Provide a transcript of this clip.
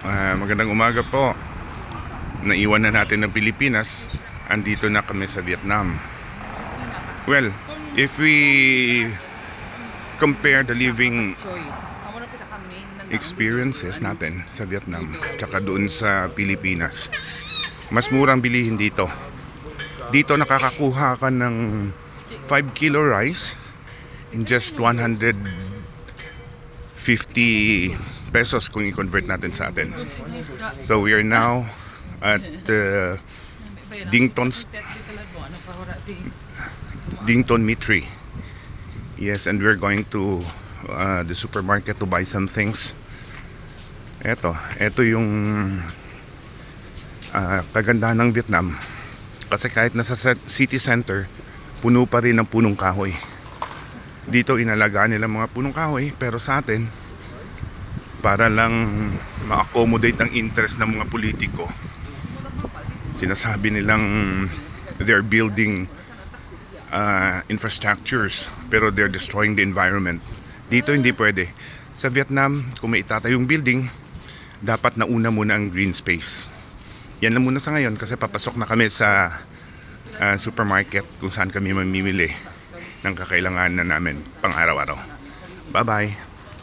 Magandang umaga po. Naiwan na natin ng Pilipinas. Andito na kami sa Vietnam. Well, if we compare the living experiences natin sa Vietnam tsaka doon sa Pilipinas, mas murang bilihin dito. Dito nakakakuha ka ng 5 kilo rice in just 150 pesos kung i-convert natin sa atin. So we are now at Dington Mitri. Yes, and we're going to the supermarket to buy some things. Ito yung kagandahan ng Vietnam. Kasi kahit nasa city center, puno pa rin ng punong kahoy. Dito inalagaan nila mga punong kahoy, pero sa atin, para lang ma-accommodate ang interest ng mga politiko, sinasabi nilang they're building infrastructures, pero they're destroying the environment. Dito hindi pwede. Sa Vietnam, kung may itatayong building, dapat nauna muna ang green space. Yan lang muna sa ngayon kasi papasok na kami sa supermarket kung saan kami mamimili ng kakailangan na namin pang araw-araw. Bye-bye!